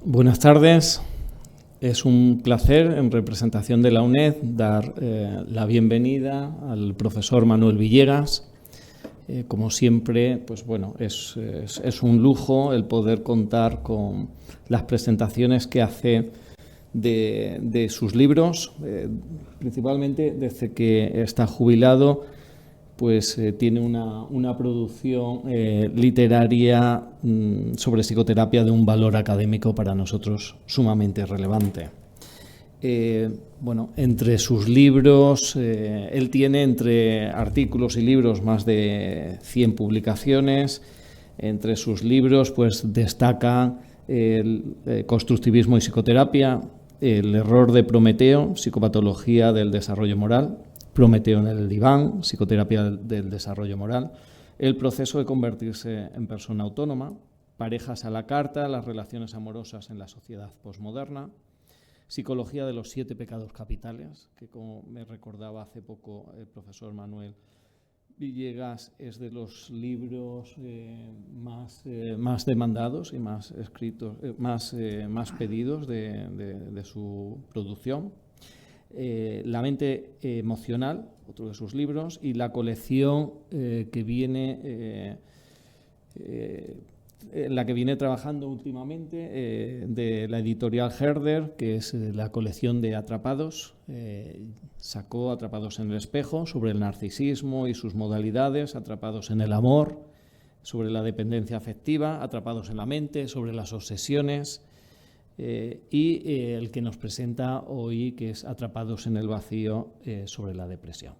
Buenas tardes. Es un placer, en representación de la UNED, dar la bienvenida al profesor Manuel Villegas. Como siempre, pues bueno, es un lujo el poder contar con las presentaciones que hace de sus libros. Principalmente desde que está jubilado, pues tiene una producción literaria sobre psicoterapia de un valor académico para nosotros sumamente relevante. Bueno, entre sus libros, él tiene entre artículos y libros más de 100 publicaciones. Entre sus libros pues destaca el constructivismo y psicoterapia, el error de Prometeo, psicopatología del desarrollo moral, Prometeo en el diván, psicoterapia del desarrollo moral, el proceso de convertirse en persona autónoma, parejas a la carta, las relaciones amorosas en la sociedad posmoderna, psicología de los 7 pecados capitales, que como me recordaba hace poco el profesor Manuel Villegas, es de los libros más demandados y más escritos, más pedidos de su producción. La mente emocional, otro de sus libros, y la colección que viene la que viene trabajando últimamente de la editorial Herder, que es la colección de Atrapados. Sacó Atrapados en el espejo, sobre el narcisismo y sus modalidades, Atrapados en el amor, sobre la dependencia afectiva, Atrapados en la mente, sobre las obsesiones, y el que nos presenta hoy, que es Atrapados en el vacío, sobre la depresión.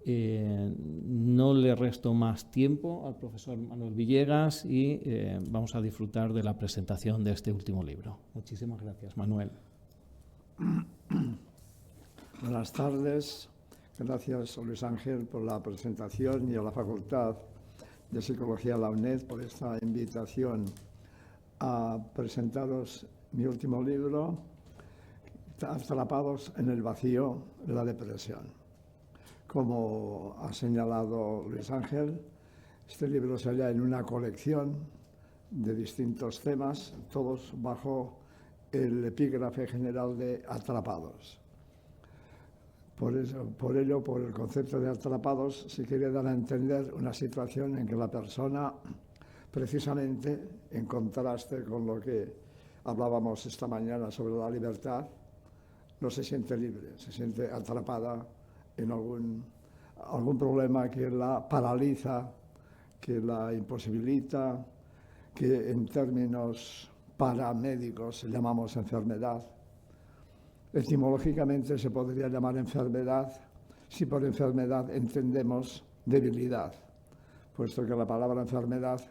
No le resto más tiempo al profesor Manuel Villegas y vamos a disfrutar de la presentación de este último libro. Muchísimas gracias, Manuel. Buenas tardes. Gracias, Luis Ángel, por la presentación y a la Facultad de Psicología de la UNED por esta invitación a presentaros mi último libro, Atrapados en el vacío, la depresión. Como ha señalado Luis Ángel, este libro se halla en una colección de distintos temas, todos bajo el epígrafe general de Atrapados. Por el concepto de atrapados, se quiere dar a entender una situación en que la persona, precisamente en contraste con lo que hablábamos esta mañana sobre la libertad, no se siente libre, se siente atrapada en algún problema que la paraliza, que la imposibilita, que en términos paramédicos llamamos enfermedad. Etimológicamente se podría llamar enfermedad si por enfermedad entendemos debilidad, puesto que la palabra enfermedad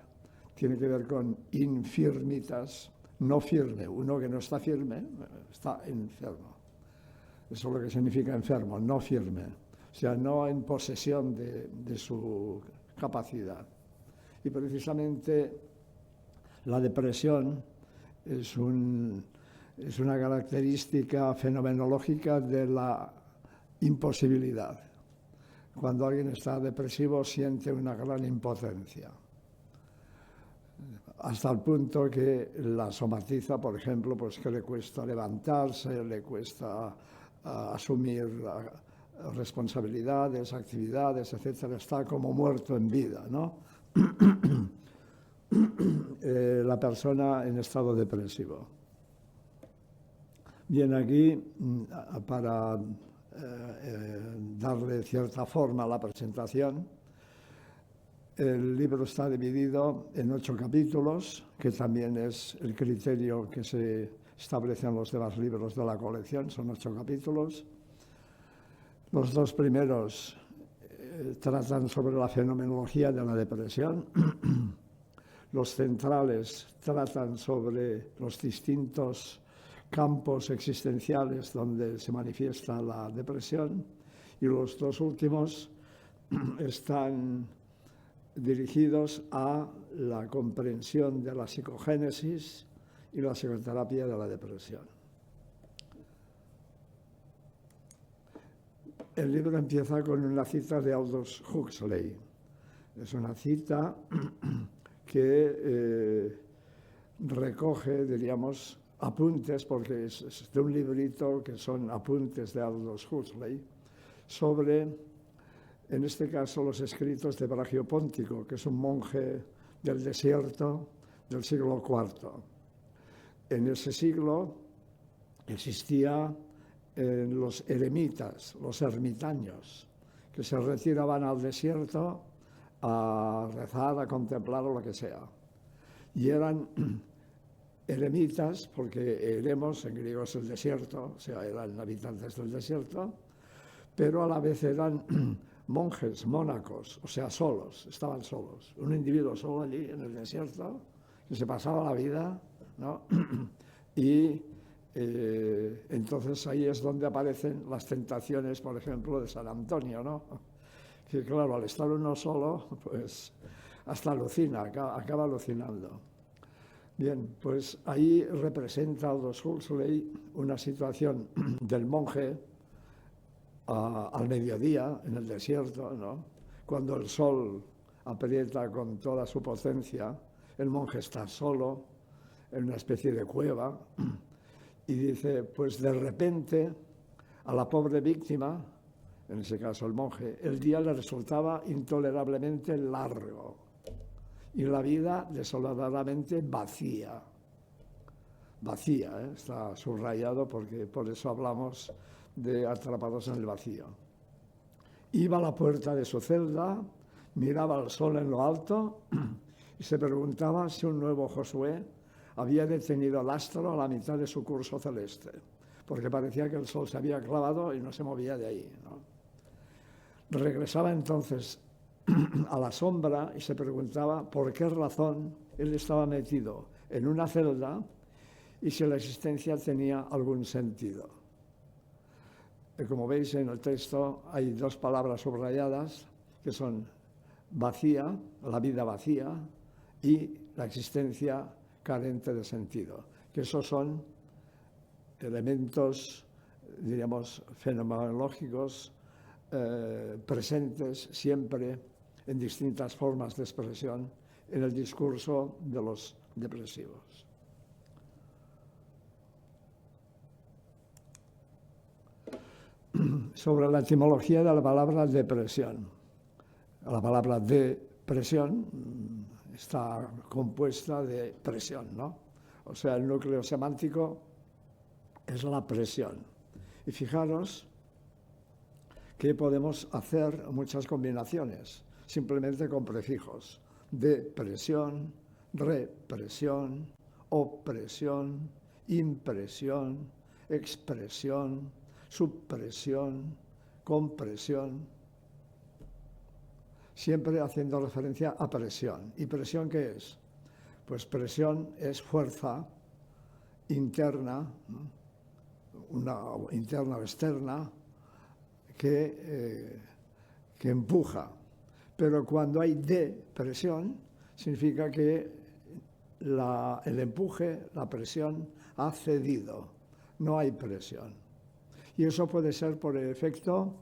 tiene que ver con infirmitas, no firme. Uno que no está firme está enfermo. Eso es lo que significa enfermo, no firme, o sea, no en posesión de su capacidad. Y precisamente la depresión es una característica fenomenológica de la imposibilidad. Cuando alguien está depresivo siente una gran impotencia, hasta el punto que la somatiza, por ejemplo, pues que le cuesta levantarse, le cuesta asumir responsabilidades, actividades, etcétera. Está como muerto en vida, ¿no? La persona en estado depresivo. Bien, aquí, para darle cierta forma a la presentación, el libro está dividido en 8 capítulos, que también es el criterio que se establece en los demás libros de la colección, son 8 capítulos. Los 2 primeros tratan sobre la fenomenología de la depresión. Los centrales tratan sobre los distintos campos existenciales donde se manifiesta la depresión, y los 2 últimos están dirigidos a la comprensión de la psicogénesis y la psicoterapia de la depresión. El libro empieza con una cita de Aldous Huxley. Es una cita que recoge, diríamos, apuntes, porque es de un librito que son apuntes de Aldous Huxley, sobre, en este caso, los escritos de Bragio Póntico, que es un monje del desierto del siglo IV. En ese siglo existía los eremitas, los ermitaños, que se retiraban al desierto a rezar, a contemplar o lo que sea. Y eran eremitas, porque eremos en griego es el desierto, o sea, eran habitantes del desierto, pero a la vez eran monjes, mónacos, o sea, solos, estaban solos. Un individuo solo allí en el desierto, que se pasaba la vida, ¿no? Y entonces ahí es donde aparecen las tentaciones, por ejemplo, de San Antonio, ¿no? Que claro, al estar uno solo, pues hasta alucina, acaba alucinando. Bien, pues ahí representa Aldous Huxley una situación del monje al mediodía, en el desierto, ¿no? Cuando el sol aprieta con toda su potencia, el monje está solo, en una especie de cueva, y dice, pues de repente a la pobre víctima, en ese caso el monje, el día le resultaba intolerablemente largo y la vida desoladamente vacía. Vacía, ¿eh? Está subrayado porque por eso hablamos de atrapados en el vacío. Iba a la puerta de su celda, miraba al sol en lo alto y se preguntaba si un nuevo Josué había detenido el astro a la mitad de su curso celeste, porque parecía que el sol se había clavado y no se movía de ahí, ¿no? Regresaba entonces a la sombra y se preguntaba por qué razón él estaba metido en una celda y si la existencia tenía algún sentido. Como veis en el texto hay dos palabras subrayadas que son vacía, la vida vacía, y la existencia carente de sentido, que esos son elementos, diríamos, fenomenológicos presentes siempre en distintas formas de expresión en el discurso de los depresivos. Sobre la etimología de la palabra depresión. La palabra depresión está compuesta de presión, ¿no? O sea, el núcleo semántico es la presión. Y fijaros que podemos hacer muchas combinaciones, simplemente con prefijos. Depresión, represión, opresión, impresión, expresión, supresión, compresión, siempre haciendo referencia a presión. ¿Y presión qué es? Pues presión es fuerza interna, una interna o externa, que empuja. Pero cuando hay depresión, significa que el empuje, la presión, ha cedido. No hay presión. Y eso puede ser por el efecto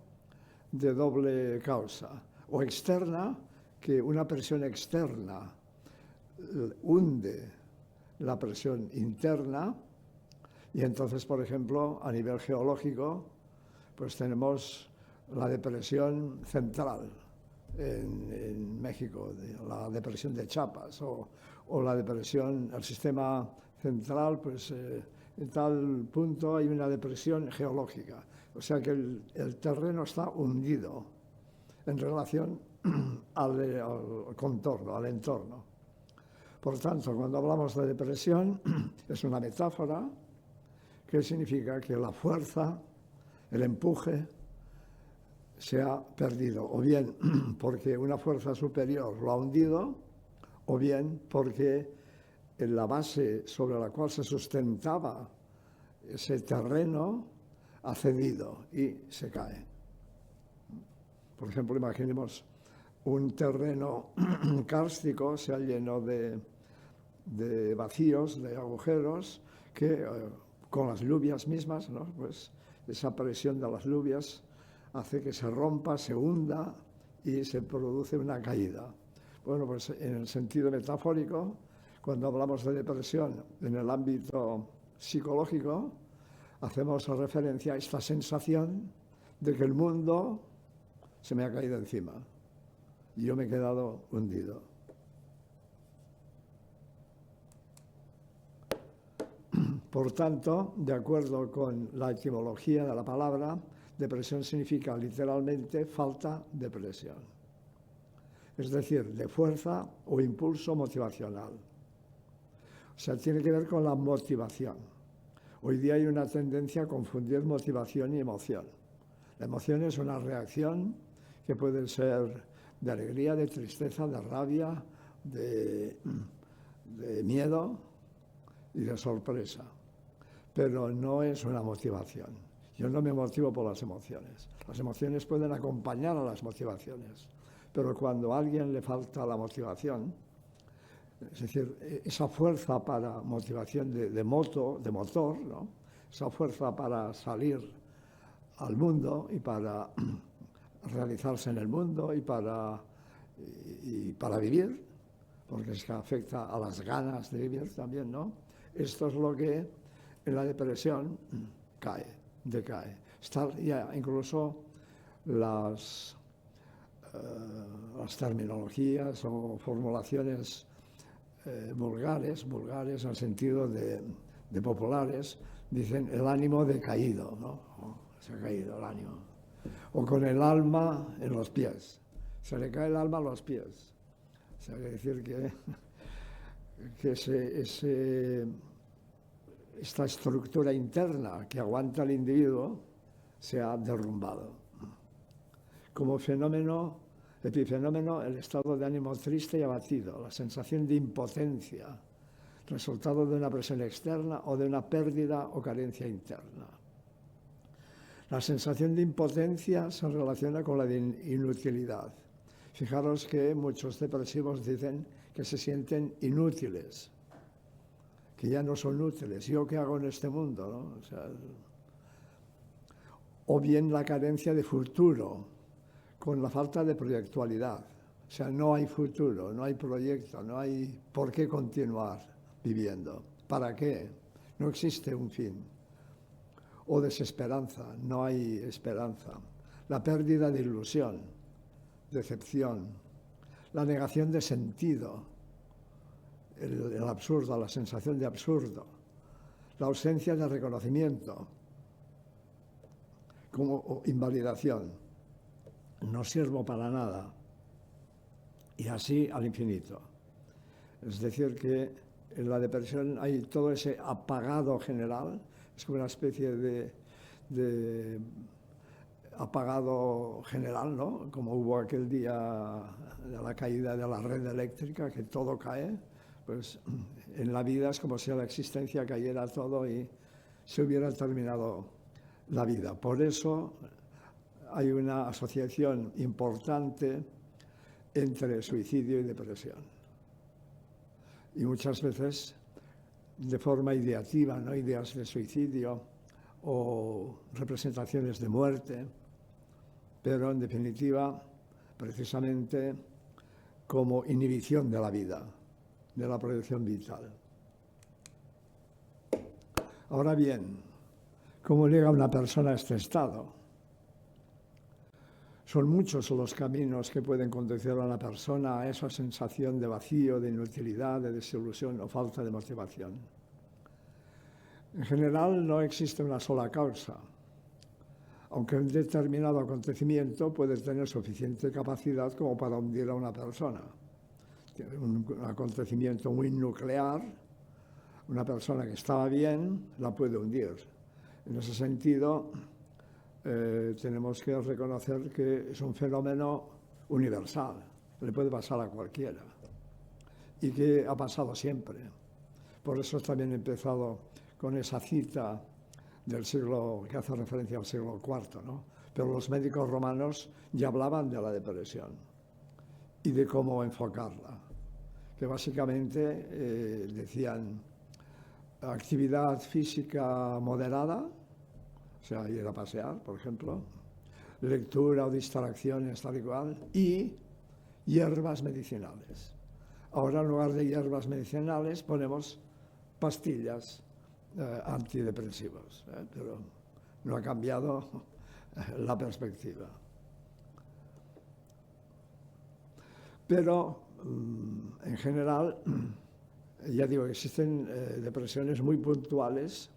de doble causa. O externa, que una presión externa hunde la presión interna, y entonces, por ejemplo, a nivel geológico, pues tenemos la depresión central en México, la depresión de Chiapas, o la depresión, el sistema central, pues en tal punto hay una depresión geológica. O sea que el terreno está hundido en relación al contorno, al entorno. Por tanto, cuando hablamos de depresión, es una metáfora que significa que la fuerza, el empuje, se ha perdido, o bien porque una fuerza superior lo ha hundido, o bien porque en la base sobre la cual se sustentaba ese terreno ha cedido y se cae. Por ejemplo, imaginemos un terreno kárstico, se ha llenado de vacíos, de agujeros, que con las lluvias mismas, ¿no? Pues esa presión de las lluvias hace que se rompa, se hunda y se produce una caída. Bueno, pues en el sentido metafórico, cuando hablamos de depresión en el ámbito psicológico, hacemos referencia a esta sensación de que el mundo se me ha caído encima y yo me he quedado hundido. Por tanto, de acuerdo con la etimología de la palabra, depresión significa literalmente falta de presión, es decir, de fuerza o impulso motivacional. O sea, tiene que ver con la motivación. Hoy día hay una tendencia a confundir motivación y emoción. La emoción es una reacción que puede ser de alegría, de tristeza, de rabia, de miedo y de sorpresa, pero no es una motivación. Yo no me motivo por las emociones. Las emociones pueden acompañar a las motivaciones, pero cuando a alguien le falta la motivación, es decir, esa fuerza para motivación de motor, ¿no? Esa fuerza para salir al mundo y para realizarse en el mundo y para vivir, porque es que afecta a las ganas de vivir también, ¿no? Esto es lo que en la depresión decae. Ya incluso las terminologías o formulaciones vulgares en el sentido de populares, dicen el ánimo decaído, ¿no? Se ha caído el ánimo. O con el alma en los pies. Se le cae el alma a los pies. O sea, hay que decir que esta estructura interna que aguanta el individuo se ha derrumbado. Como epifenómeno, el estado de ánimo triste y abatido, la sensación de impotencia, resultado de una presión externa o de una pérdida o carencia interna. La sensación de impotencia se relaciona con la de inutilidad. Fijaros que muchos depresivos dicen que se sienten inútiles, que ya no son útiles. ¿Yo qué hago en este mundo, no? O bien la carencia de futuro, con la falta de proyectualidad. O sea, no hay futuro, no hay proyecto, no hay por qué continuar viviendo. ¿Para qué? No existe un fin. O desesperanza, no hay esperanza. La pérdida de ilusión, decepción, la negación de sentido, el absurdo, la sensación de absurdo, la ausencia de reconocimiento, como invalidación. No sirvo para nada. Y así al infinito. Es decir, que en la depresión hay todo ese apagado general. Es como una especie de apagado general, ¿no? Como hubo aquel día de la caída de la red eléctrica, que todo cae, pues en la vida es como si a la existencia cayera todo y se hubiera terminado la vida. Por eso hay una asociación importante entre suicidio y depresión. Y muchas veces de forma ideativa, ¿no? Ideas de suicidio o representaciones de muerte, pero en definitiva, precisamente como inhibición de la vida, de la proyección vital. Ahora bien, ¿cómo llega una persona a este estado? Son muchos los caminos que pueden conducir a la persona a esa sensación de vacío, de inutilidad, de desilusión o falta de motivación. En general no existe una sola causa, aunque un determinado acontecimiento puede tener suficiente capacidad como para hundir a una persona. Un acontecimiento muy nuclear, una persona que estaba bien, la puede hundir. En ese sentido, tenemos que reconocer que es un fenómeno universal, le puede pasar a cualquiera y que ha pasado siempre. Por eso también he empezado con esa cita del siglo, que hace referencia al siglo IV, ¿no? Pero los médicos romanos ya hablaban de la depresión y de cómo enfocarla, que básicamente decían actividad física moderada, o sea, ir a pasear, por ejemplo, lectura o distracciones tal y cual, y hierbas medicinales. Ahora, en lugar de hierbas medicinales, ponemos pastillas antidepresivos, pero no ha cambiado la perspectiva. Pero, en general, ya digo, existen depresiones muy puntuales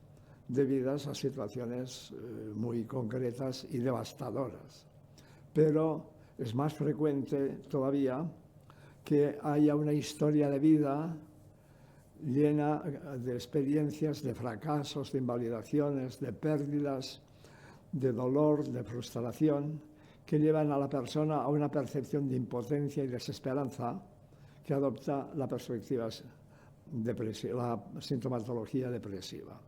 debidas a situaciones muy concretas y devastadoras. Pero es más frecuente todavía que haya una historia de vida llena de experiencias, de fracasos, de invalidaciones, de pérdidas, de dolor, de frustración, que llevan a la persona a una percepción de impotencia y desesperanza que adopta la perspectiva depresiva, la sintomatología depresiva.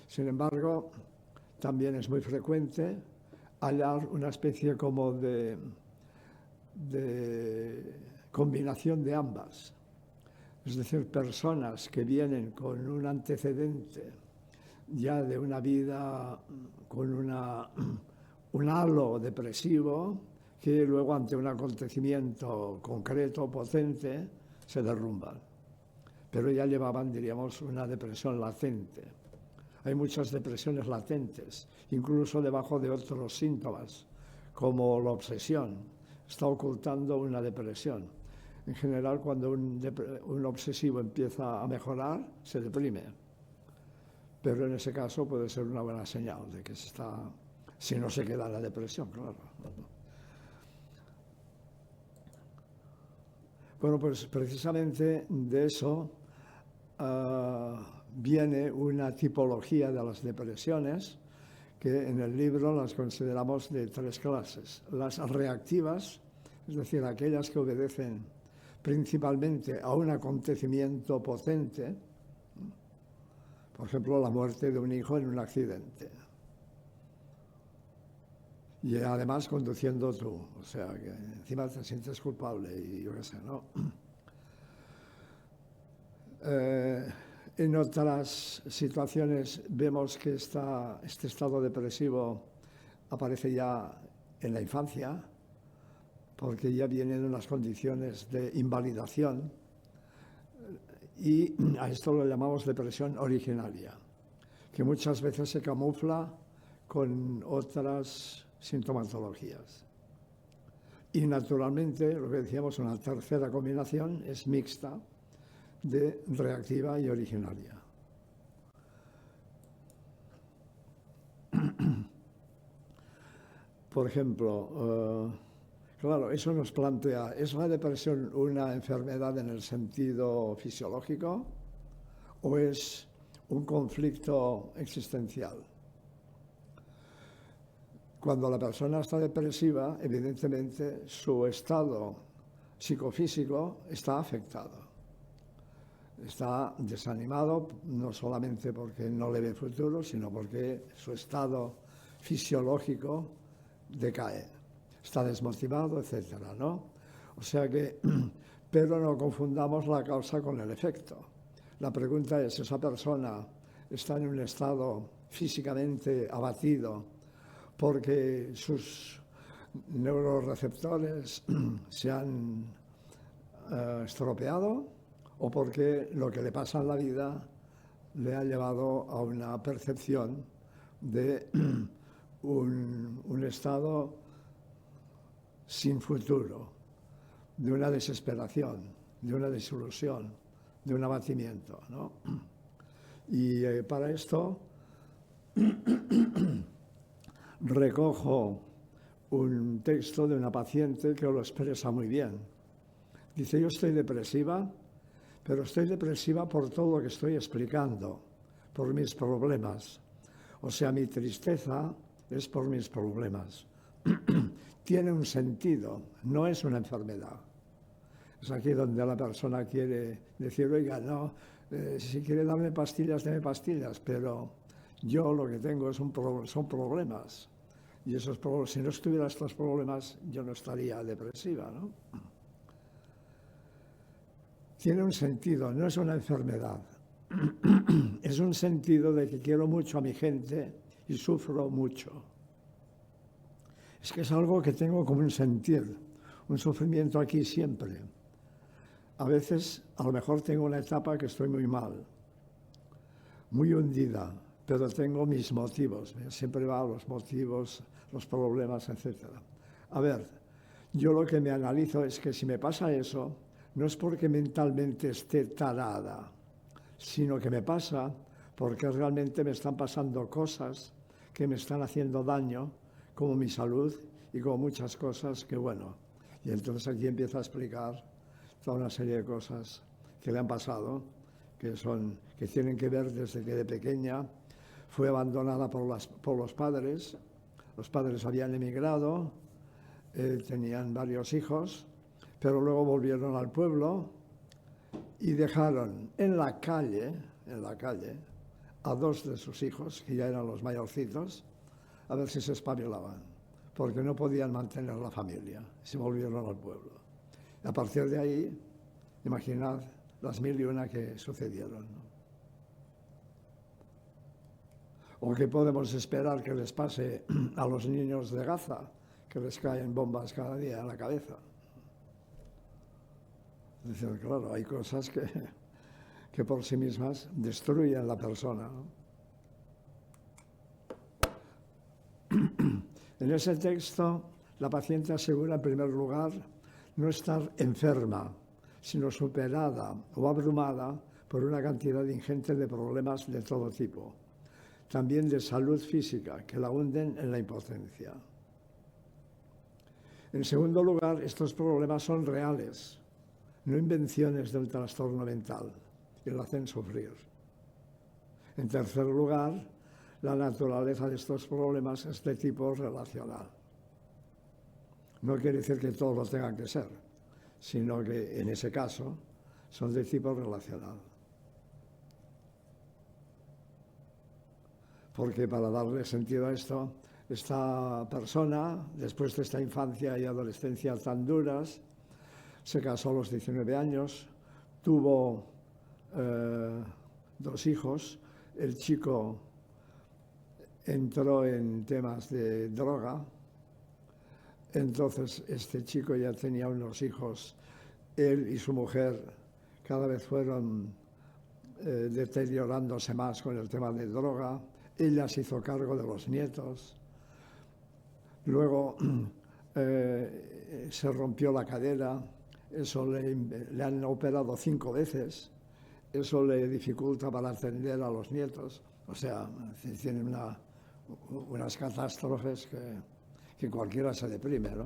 Sin embargo, también es muy frecuente hallar una especie como de combinación de ambas. Es decir, personas que vienen con un antecedente ya de una vida con un halo depresivo que luego ante un acontecimiento concreto, potente, se derrumban. Pero ya llevaban, diríamos, una depresión latente. Hay muchas depresiones latentes, incluso debajo de otros síntomas, como la obsesión. Está ocultando una depresión. En general, cuando un obsesivo empieza a mejorar, se deprime. Pero en ese caso puede ser una buena señal de que se está, si no se queda en la depresión, claro. Bueno, pues precisamente de eso viene una tipología de las depresiones que en el libro las consideramos de tres clases. Las reactivas, es decir, aquellas que obedecen principalmente a un acontecimiento potente, por ejemplo, la muerte de un hijo en un accidente. Y además conduciendo tú, o sea, que encima te sientes culpable y yo qué sé, ¿no? En otras situaciones vemos que este estado depresivo aparece ya en la infancia, porque ya vienen unas condiciones de invalidación, y a esto lo llamamos depresión originaria, que muchas veces se camufla con otras sintomatologías. Y naturalmente, lo que decíamos, una tercera combinación es mixta, de reactiva y originaria. Por ejemplo, claro, eso nos plantea, ¿es la depresión una enfermedad en el sentido fisiológico o es un conflicto existencial? Cuando la persona está depresiva, evidentemente su estado psicofísico está afectado. Está desanimado, no solamente porque no le ve futuro, sino porque su estado fisiológico decae. Está desmotivado, etcétera, ¿no? O sea que, pero no confundamos la causa con el efecto. La pregunta es, ¿esa persona está en un estado físicamente abatido porque sus neuroreceptores se han estropeado o porque lo que le pasa en la vida le ha llevado a una percepción de un estado sin futuro, de una desesperación, de una desilusión, de un abatimiento, ¿no? Y para esto recojo un texto de una paciente que lo expresa muy bien. Dice, yo estoy depresiva, pero estoy depresiva por todo lo que estoy explicando, por mis problemas. O sea, mi tristeza es por mis problemas. Tiene un sentido, no es una enfermedad. Es aquí donde la persona quiere decir, oiga, no, si quiere darme pastillas, deme pastillas, pero yo lo que tengo son problemas. Y esos problemas, si no estuviera estos problemas, yo no estaría depresiva, ¿no? Tiene un sentido, no es una enfermedad. Es un sentido de que quiero mucho a mi gente y sufro mucho. Es que es algo que tengo como un sentir, un sufrimiento aquí siempre. A veces, a lo mejor tengo una etapa que estoy muy mal, muy hundida, pero tengo mis motivos. Siempre va a los motivos, los problemas, etc. A ver, yo lo que me analizo es que si me pasa eso, no es porque mentalmente esté tarada, sino que me pasa porque realmente me están pasando cosas que me están haciendo daño, como mi salud y como muchas cosas que, bueno, y entonces aquí empieza a explicar toda una serie de cosas que le han pasado, que tienen que ver desde que de pequeña fue abandonada por los padres habían emigrado, tenían varios hijos, pero luego volvieron al pueblo y dejaron en la calle, a 2 de sus hijos, que ya eran los mayorcitos, a ver si se espabilaban, porque no podían mantener la familia, se volvieron al pueblo. Y a partir de ahí, imaginad las 1001 que sucedieron, ¿no? ¿O qué podemos esperar que les pase a los niños de Gaza, que les caen bombas cada día en la cabeza? Es decir, claro, hay cosas que por sí mismas destruyen la persona, ¿no? En ese texto, la paciente asegura, en primer lugar, no estar enferma, sino superada o abrumada por una cantidad ingente de problemas de todo tipo, también de salud física, que la hunden en la impotencia. En segundo lugar, estos problemas son reales, no invenciones del trastorno mental, que la hacen sufrir. En tercer lugar, la naturaleza de estos problemas es de tipo relacional. No quiere decir que todos lo tengan que ser, sino que en ese caso son de tipo relacional. Porque para darle sentido a esto, esta persona, después de esta infancia y adolescencia tan duras, se casó a los 19 años, tuvo 2 hijos, el chico entró en temas de droga, entonces este chico ya tenía unos hijos, él y su mujer cada vez fueron deteriorándose más con el tema de droga, ella se hizo cargo de los nietos, luego se rompió la cadera, eso le han operado 5 veces, eso le dificulta para atender a los nietos, o sea, tienen unas catástrofes que cualquiera se deprime, ¿no?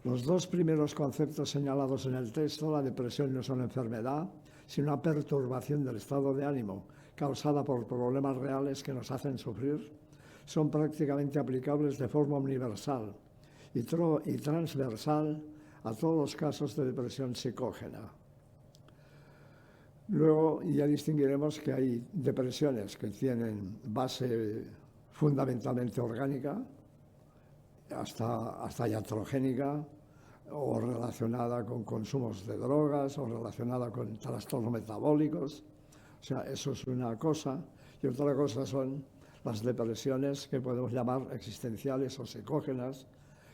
Los 2 primeros conceptos señalados en el texto, la depresión no es una enfermedad, sino una perturbación del estado de ánimo causada por problemas reales que nos hacen sufrir, son prácticamente aplicables de forma universal y transversal a todos los casos de depresión psicógena. Luego ya distinguiremos que hay depresiones que tienen base fundamentalmente orgánica, hasta iatrogénica, o relacionada con consumos de drogas, o relacionada con trastornos metabólicos. O sea, eso es una cosa. Y otra cosa son las depresiones que podemos llamar existenciales o psicógenas,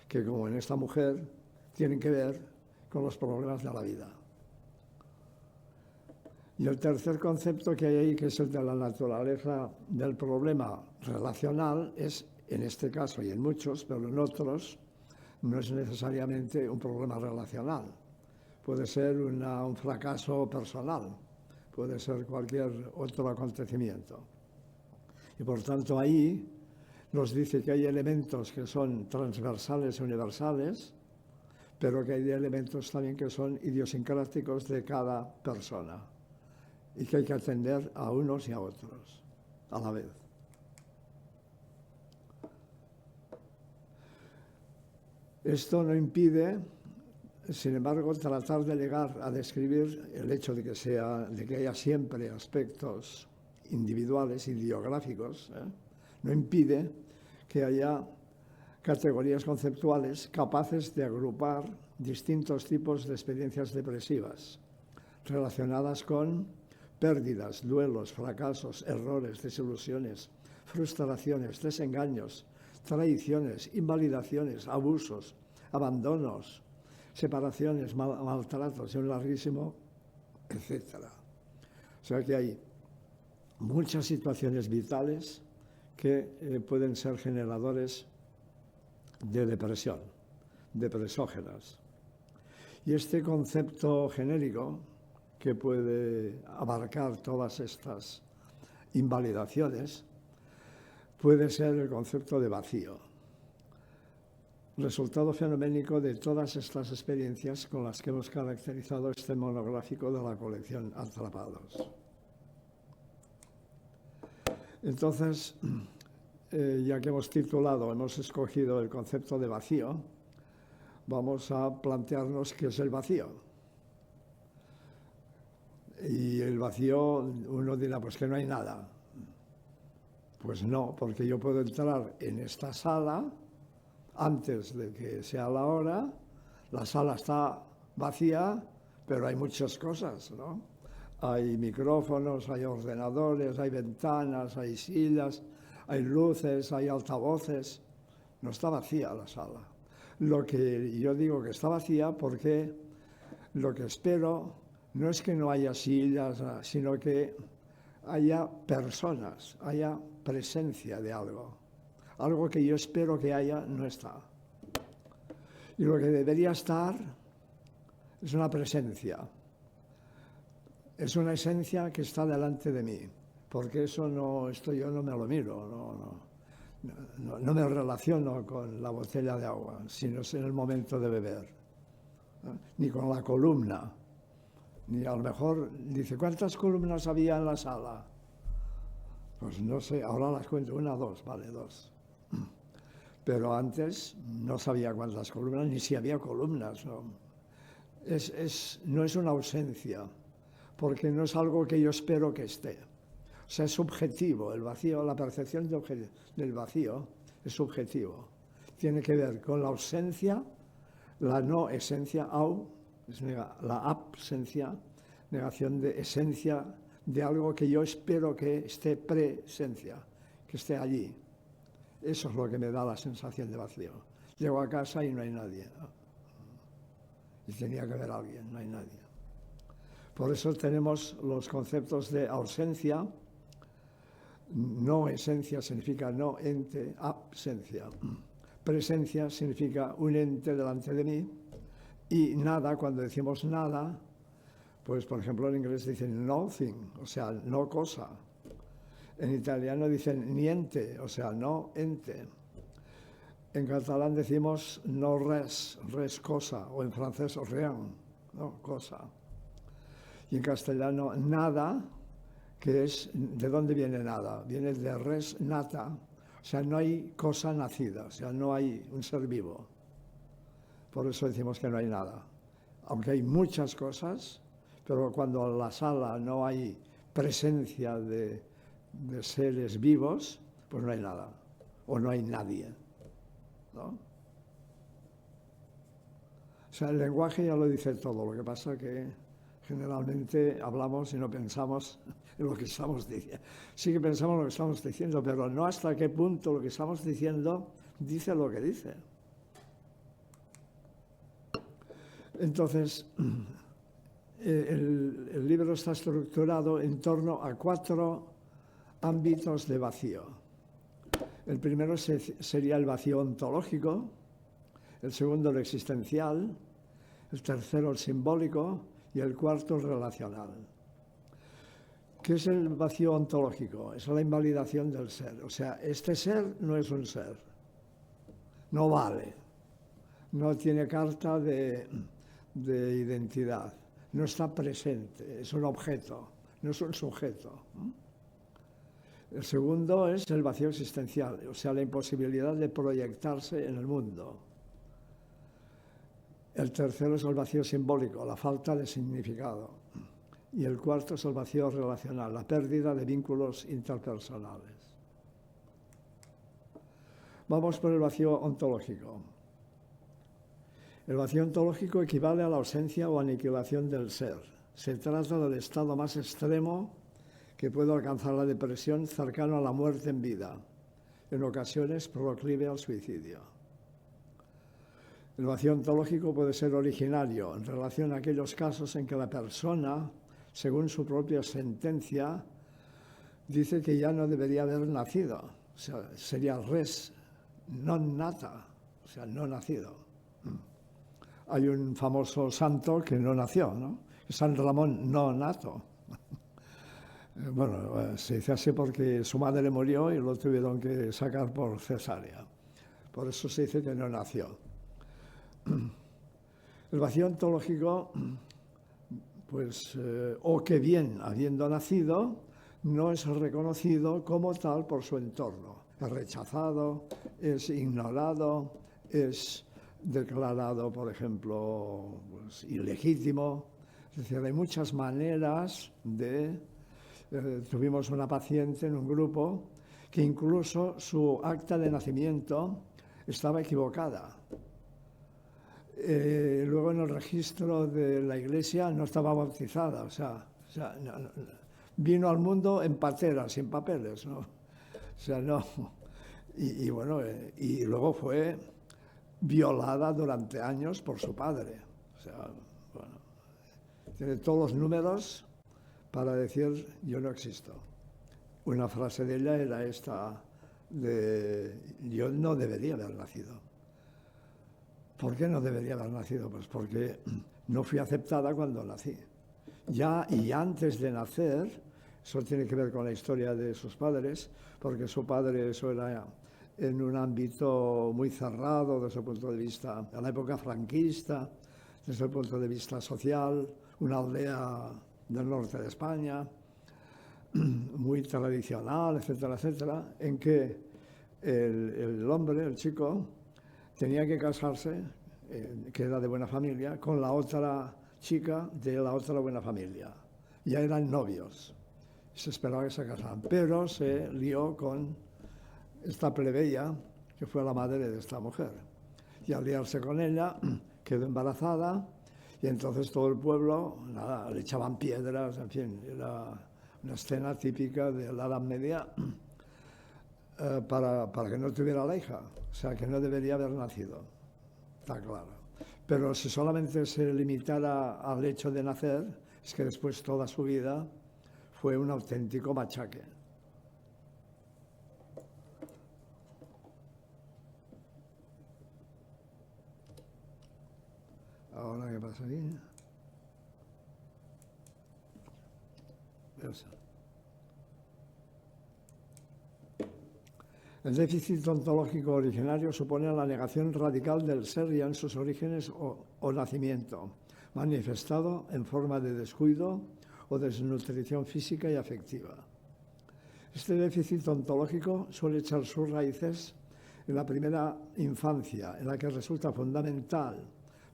que como en esta mujer, tienen que ver con los problemas de la vida. Y el tercer concepto que hay ahí, que es el de la naturaleza del problema relacional, es, en este caso y en muchos, pero en otros, no es necesariamente un problema relacional. Puede ser un fracaso personal, puede ser cualquier otro acontecimiento. Y por tanto ahí nos dice que hay elementos que son transversales y universales, pero que hay elementos también que son idiosincráticos de cada persona y que hay que atender a unos y a otros a la vez. Esto no impide, sin embargo, tratar de llegar a describir el hecho de que haya siempre aspectos individuales, ideográficos, no impide que haya categorías conceptuales capaces de agrupar distintos tipos de experiencias depresivas relacionadas con pérdidas, duelos, fracasos, errores, desilusiones, frustraciones, desengaños, traiciones, invalidaciones, abusos, abandonos, separaciones, maltratos y un larguísimo etc. O sea que hay muchas situaciones vitales que pueden ser generadores de depresión, depresógenas. Y este concepto genérico, que puede abarcar todas estas invalidaciones, puede ser el concepto de vacío, resultado fenoménico de todas estas experiencias con las que hemos caracterizado este monográfico de la colección Atrapados. Entonces, ya que hemos escogido el concepto de vacío, vamos a plantearnos qué es el vacío. Y el vacío, uno dirá, pues que no hay nada. Pues no, porque yo puedo entrar en esta sala antes de que sea la hora, la sala está vacía, pero hay muchas cosas, ¿no? Hay micrófonos, hay ordenadores, hay ventanas, hay sillas, hay luces, hay altavoces. No está vacía la sala. Lo que yo digo que está vacía porque lo que espero no es que no haya sillas, sino que haya personas, haya presencia de algo. Algo que yo espero que haya no está. Y lo que debería estar es una presencia. Es una esencia que está delante de mí, porque eso yo no me lo miro, no me relaciono con la botella de agua, sino es en el momento de beber, ¿no? Ni con la columna, ni a lo mejor dice, ¿cuántas columnas había en la sala? Pues no sé, ahora las cuento, 1, 2, vale, 2. Pero antes no sabía cuántas columnas, ni si había columnas, ¿no? No es una ausencia, porque no es algo que yo espero que esté. O sea, es subjetivo, el vacío, la percepción del vacío es subjetivo. Tiene que ver con la ausencia, la no esencia, la absencia, negación de esencia de algo que yo espero que esté presencia, que esté allí. Eso es lo que me da la sensación de vacío. Llego a casa y no hay nadie, ¿no? Y tenía que haber alguien, no hay nadie. Por eso tenemos los conceptos de ausencia, no esencia significa no ente, absencia. Presencia significa un ente delante de mí y nada, cuando decimos nada, pues por ejemplo en inglés dicen nothing, o sea, no cosa. En italiano dicen niente, o sea, no ente. En catalán decimos no res, res cosa, o en francés rien, no cosa. Y en castellano nada, que es, ¿de dónde viene nada? Viene de res nata, o sea, no hay cosa nacida, o sea, no hay un ser vivo. Por eso decimos que no hay nada. Aunque hay muchas cosas, pero cuando en la sala no hay presencia de seres vivos, pues no hay nada, o no hay nadie, ¿no? O sea, el lenguaje ya lo dice todo, lo que pasa que generalmente hablamos y no pensamos en lo que estamos diciendo. Sí que pensamos en lo que estamos diciendo, pero no hasta qué punto lo que estamos diciendo dice lo que dice. Entonces, el libro está estructurado en torno a 4 ámbitos de vacío. El primero sería el vacío ontológico, el segundo el existencial, el tercero el simbólico y el cuarto el relacional. ¿Qué es el vacío ontológico? Es la invalidación del ser. O sea, este ser no es un ser, no vale, no tiene carta de identidad, no está presente, es un objeto, no es un sujeto. El segundo es el vacío existencial, o sea, la imposibilidad de proyectarse en el mundo. El tercero es el vacío simbólico, la falta de significado. Y el cuarto es el vacío relacional, la pérdida de vínculos interpersonales. Vamos por el vacío ontológico. El vacío ontológico equivale a la ausencia o aniquilación del ser. Se trata del estado más extremo que puede alcanzar la depresión, cercano a la muerte en vida, en ocasiones proclive al suicidio. El vacío ontológico puede ser originario en relación a aquellos casos en que la persona según su propia sentencia, dice que ya no debería haber nacido. O sea, sería res non nata, o sea, no nacido. Hay un famoso santo que no nació, ¿no? San Ramón no nato. Bueno, se dice así porque su madre murió y lo tuvieron que sacar por cesárea. Por eso se dice que no nació. El vacío ontológico, pues, o que bien habiendo nacido, no es reconocido como tal por su entorno. Es rechazado, es ignorado, es declarado, por ejemplo, pues, ilegítimo. Es decir, hay muchas maneras de... tuvimos una paciente en un grupo que incluso su acta de nacimiento estaba equivocada. Luego en el registro de la iglesia no estaba bautizada, o sea no, vino al mundo en patera, sin papeles, ¿no? O sea, no. Y bueno, y luego fue violada durante años por su padre. O sea, bueno, tiene todos los números para decir yo no existo. Una frase de ella era esta de yo no debería haber nacido. ¿Por qué no debería haber nacido? Pues porque no fui aceptada cuando nací. Ya y antes de nacer, eso tiene que ver con la historia de sus padres, porque su padre eso era en un ámbito muy cerrado desde el punto de vista, en la época franquista, desde el punto de vista social, una aldea del norte de España, muy tradicional, etcétera, etcétera, en que el hombre, el chico, tenía que casarse, que era de buena familia, con la otra chica de la otra buena familia. Ya eran novios, se esperaba que se casaran, pero se lió con esta plebeya, que fue la madre de esta mujer. Y al liarse con ella, quedó embarazada, y entonces todo el pueblo, nada, le echaban piedras, en fin, era una escena típica de la Edad Media, para que no tuviera la hija, o sea, que no debería haber nacido, está claro. Pero si solamente se limitara al hecho de nacer, es que después toda su vida fue un auténtico machaque. Ahora, ¿qué pasa aquí? Eso. El déficit ontológico originario supone la negación radical del ser ya en sus orígenes o nacimiento, manifestado en forma de descuido o desnutrición física y afectiva. Este déficit ontológico suele echar sus raíces en la primera infancia, en la que resulta fundamental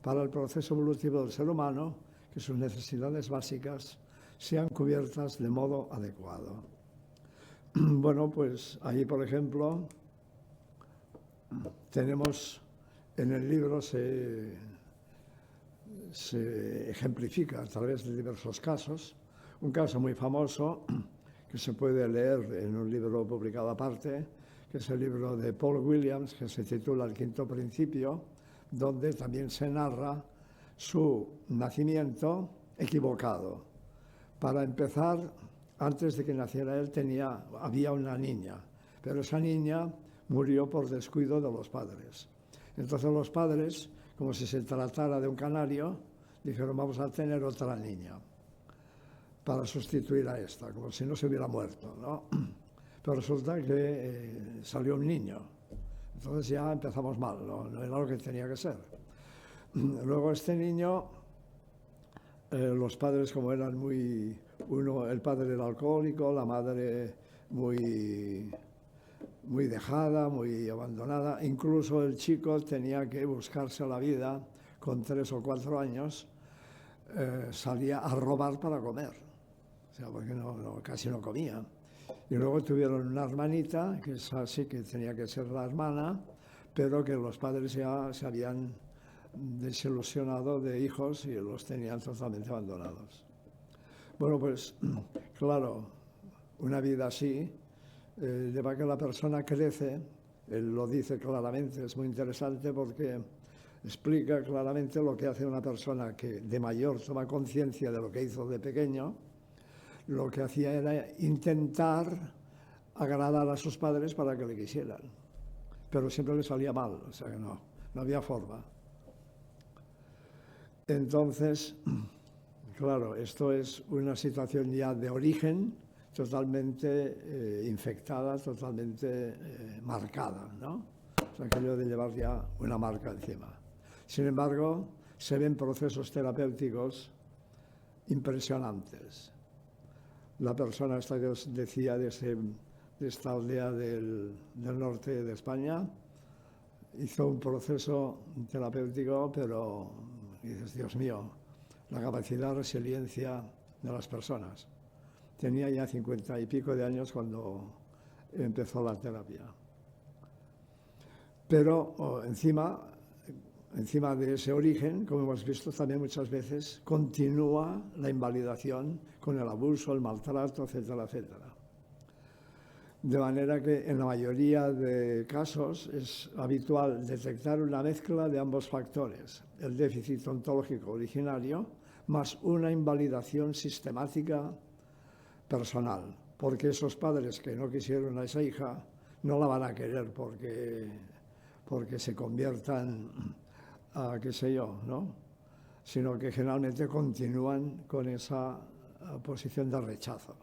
para el proceso evolutivo del ser humano que sus necesidades básicas sean cubiertas de modo adecuado. Bueno, pues ahí, por ejemplo, tenemos en el libro, se ejemplifica a través de diversos casos. Un caso muy famoso que se puede leer en un libro publicado aparte, que es el libro de Paul Williams, que se titula El quinto principio, donde también se narra su nacimiento equivocado. Para empezar, antes de que naciera él había una niña, pero esa niña murió por descuido de los padres. Entonces los padres, como si se tratara de un canario, dijeron vamos a tener otra niña para sustituir a esta, como si no se hubiera muerto, ¿no? Pero resulta que salió un niño. Entonces ya empezamos mal, no era lo que tenía que ser. Luego este niño, los padres como eran el padre era alcohólico, la madre muy dejada, muy abandonada. Incluso el chico tenía que buscarse la vida con 3 o 4 años, salía a robar para comer, o sea, porque casi no comía. Y luego tuvieron una hermanita, que es así, que tenía que ser la hermana, pero que los padres ya se habían desilusionado de hijos y los tenían totalmente abandonados. Bueno, pues claro, una vida así lleva a que la persona crece, él lo dice claramente, es muy interesante porque explica claramente lo que hace una persona que de mayor toma conciencia de lo que hizo de pequeño lo que hacía era intentar agradar a sus padres para que le quisieran. Pero siempre le salía mal, o sea que no había forma. Entonces, claro, esto es una situación ya de origen totalmente infectada, totalmente marcada, ¿no? O sea, aquello de llevar ya una marca encima. Sin embargo, se ven procesos terapéuticos impresionantes. La persona esta que os decía de esta aldea del norte de España hizo un proceso terapéutico, pero dices, Dios mío, la capacidad de resiliencia de las personas. Tenía ya 50 y pico de años cuando empezó la terapia. Pero encima de ese origen, como hemos visto también muchas veces, continúa la invalidación con el abuso, el maltrato, etcétera, etcétera. De manera que en la mayoría de casos es habitual detectar una mezcla de ambos factores, el déficit ontológico originario más una invalidación sistemática personal, porque esos padres que no quisieron a esa hija no la van a querer porque se conviertan a qué sé yo, ¿no? Sino que generalmente continúan con esa posición de rechazo.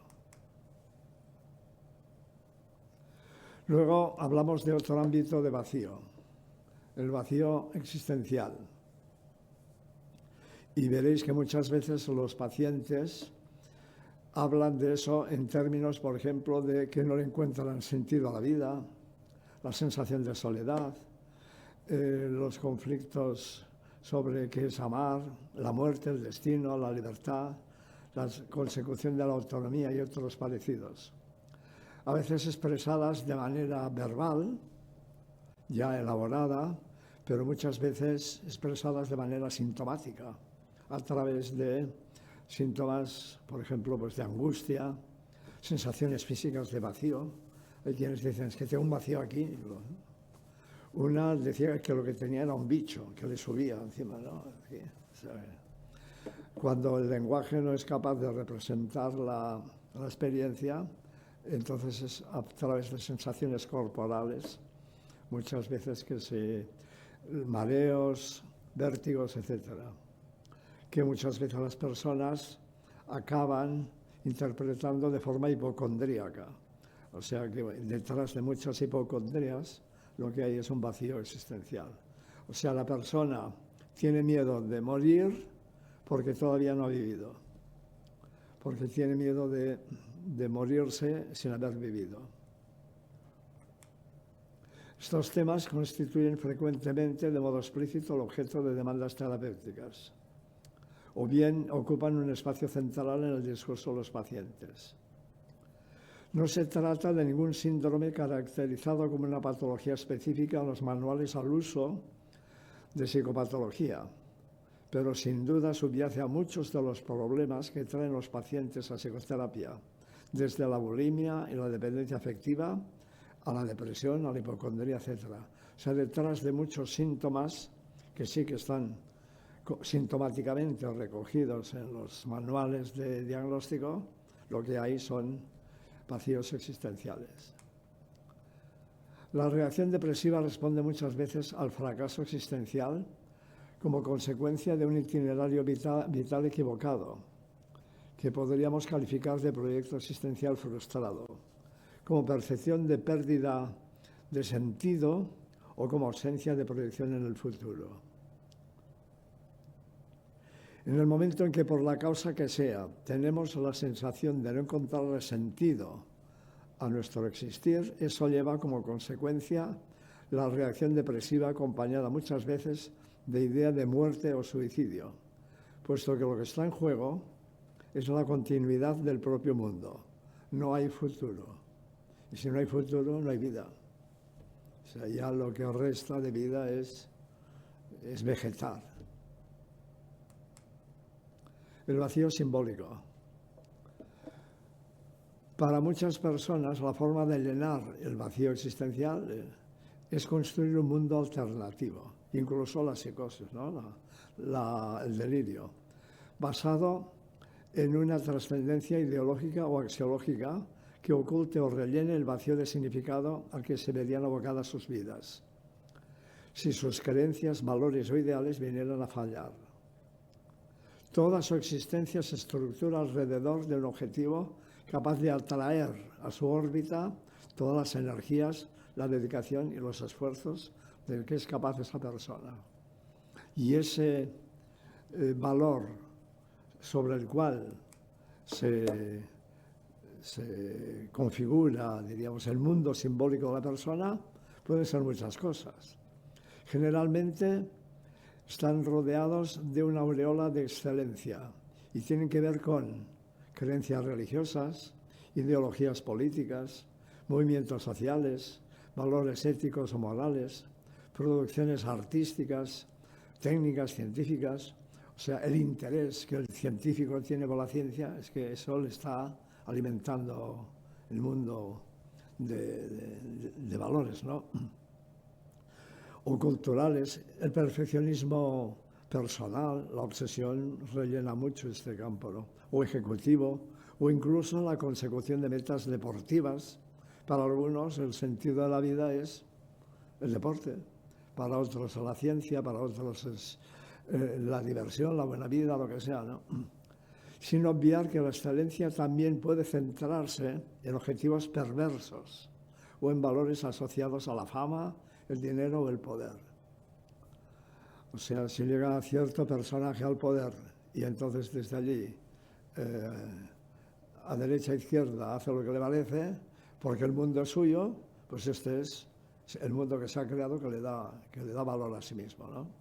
Luego hablamos de otro ámbito de vacío, el vacío existencial. Y veréis que muchas veces los pacientes hablan de eso en términos, por ejemplo, de que no le encuentran sentido a la vida, la sensación de soledad, los conflictos sobre qué es amar, la muerte, el destino, la libertad, la consecución de la autonomía y otros parecidos. A veces expresadas de manera verbal, ya elaborada, pero muchas veces expresadas de manera sintomática, a través de síntomas, por ejemplo, pues de angustia, sensaciones físicas de vacío. Hay quienes dicen, es que tengo un vacío aquí. Una decía que lo que tenía era un bicho, que le subía encima, ¿no? Aquí, o sea, cuando el lenguaje no es capaz de representar la experiencia, entonces es a través de sensaciones corporales, muchas veces mareos, vértigos, etcétera, que muchas veces las personas acaban interpretando de forma hipocondríaca. O sea que detrás de muchas hipocondrías lo que hay es un vacío existencial. O sea, la persona tiene miedo de morir porque todavía no ha vivido, porque tiene miedo de morirse sin haber vivido. Estos temas constituyen frecuentemente de modo explícito el objeto de demandas terapéuticas, o bien ocupan un espacio central en el discurso de los pacientes. No se trata de ningún síndrome caracterizado como una patología específica en los manuales al uso de psicopatología, pero sin duda subyace a muchos de los problemas que traen los pacientes a psicoterapia, desde la bulimia y la dependencia afectiva a la depresión, a la hipocondría, etc. O sea, detrás de muchos síntomas que sí que están sintomáticamente recogidos en los manuales de diagnóstico, lo que hay son vacíos existenciales. La reacción depresiva responde muchas veces al fracaso existencial como consecuencia de un itinerario vital equivocado, que podríamos calificar de proyecto existencial frustrado, como percepción de pérdida de sentido o como ausencia de proyección en el futuro. En el momento en que, por la causa que sea, tenemos la sensación de no encontrarle sentido a nuestro existir, eso lleva como consecuencia la reacción depresiva acompañada muchas veces de idea de muerte o suicidio, puesto que lo que está en juego es la continuidad del propio mundo. No hay futuro. Y si no hay futuro, no hay vida. O sea, ya lo que resta de vida es vegetar. El vacío simbólico. Para muchas personas, la forma de llenar el vacío existencial es construir un mundo alternativo, incluso la psicosis, ¿no? El delirio, basado en una trascendencia ideológica o axiológica que oculte o rellene el vacío de significado al que se verían abocadas sus vidas, si sus creencias, valores o ideales vinieran a fallar. Toda su existencia se estructura alrededor de un objetivo capaz de atraer a su órbita todas las energías, la dedicación y los esfuerzos del que es capaz esa persona. Y ese valor sobre el cual se configura, diríamos, el mundo simbólico de la persona, pueden ser muchas cosas. Generalmente están rodeados de una aureola de excelencia y tienen que ver con creencias religiosas, ideologías políticas, movimientos sociales, valores éticos o morales, producciones artísticas, técnicas científicas. O sea, el interés que el científico tiene por la ciencia es que eso le está alimentando el mundo de valores, ¿no? O culturales, el perfeccionismo personal, la obsesión rellena mucho este campo, ¿no? O ejecutivo, o incluso la consecución de metas deportivas. Para algunos el sentido de la vida es el deporte, para otros la ciencia, para otros es la diversión, la buena vida, lo que sea, ¿no? Sin obviar que la excelencia también puede centrarse en objetivos perversos o en valores asociados a la fama, el dinero o el poder. O sea, si llega cierto personaje al poder y entonces desde allí, a derecha e izquierda, hace lo que le parece, porque el mundo es suyo, pues este es el mundo que se ha creado que le da valor a sí mismo, ¿no?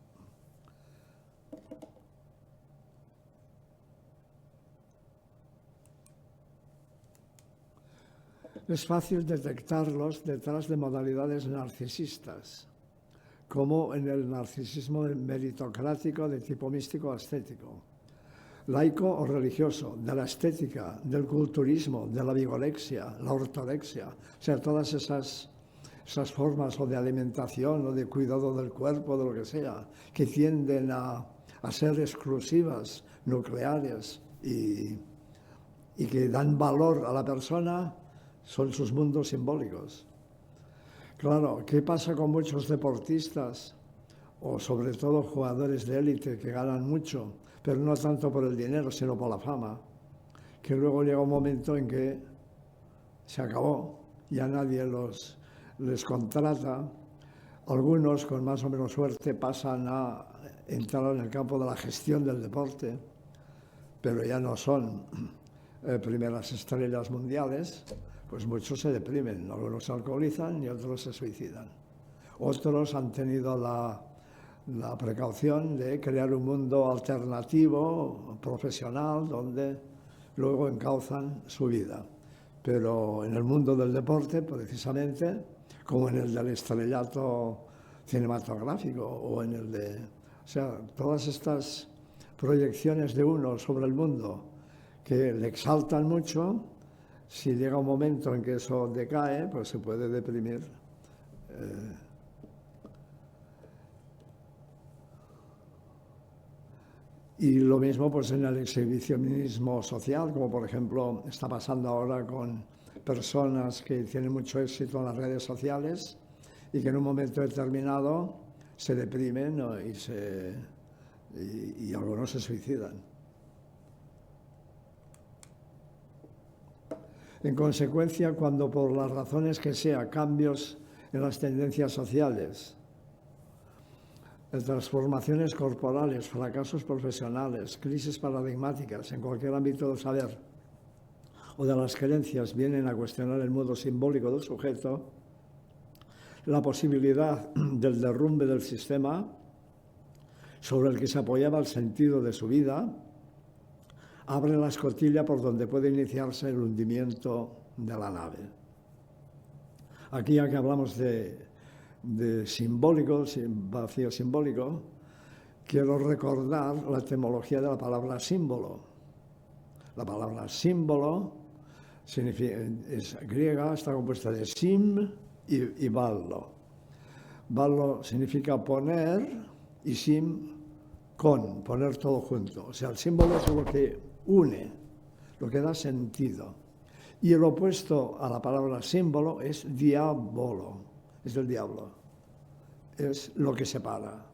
Es fácil detectarlos detrás de modalidades narcisistas, como en el narcisismo meritocrático de tipo místico o estético, laico o religioso, de la estética, del culturismo, de la vigorexia, la ortorexia, o sea, todas esas formas o de alimentación o de cuidado del cuerpo, de lo que sea, que tienden a ser exclusivas, nucleares y que dan valor a la persona, son sus mundos simbólicos. Claro, ¿qué pasa con muchos deportistas o sobre todo jugadores de élite que ganan mucho, pero no tanto por el dinero, sino por la fama? Que luego llega un momento en que se acabó, ya nadie les contrata. Algunos, con más o menos suerte, pasan a entrar en el campo de la gestión del deporte, pero ya no son primeras estrellas mundiales. Pues muchos se deprimen, algunos se alcoholizan y otros se suicidan. Otros han tenido la precaución de crear un mundo alternativo, profesional, donde luego encauzan su vida. Pero en el mundo del deporte, precisamente, como en el del estrellato cinematográfico o en el de... O sea, todas estas proyecciones de uno sobre el mundo que le exaltan mucho, si llega un momento en que eso decae, pues se puede deprimir. Y lo mismo pues en el exhibicionismo social, como por ejemplo está pasando ahora con personas que tienen mucho éxito en las redes sociales y que en un momento determinado se deprimen, ¿no? y algunos se suicidan. En consecuencia, cuando por las razones que sea, cambios en las tendencias sociales, transformaciones corporales, fracasos profesionales, crisis paradigmáticas en cualquier ámbito del saber o de las creencias vienen a cuestionar el modo simbólico del sujeto, la posibilidad del derrumbe del sistema sobre el que se apoyaba el sentido de su vida, abre la escotilla por donde puede iniciarse el hundimiento de la nave. Aquí, ya que hablamos de simbólico, vacío simbólico, quiero recordar la etimología de la palabra símbolo. La palabra símbolo es griega, está compuesta de sim y ballo. Ballo significa poner y sim con, poner todo junto. O sea, el símbolo es lo que une lo que da sentido. Y el opuesto a la palabra símbolo es diabolo, es el diablo, es lo que separa.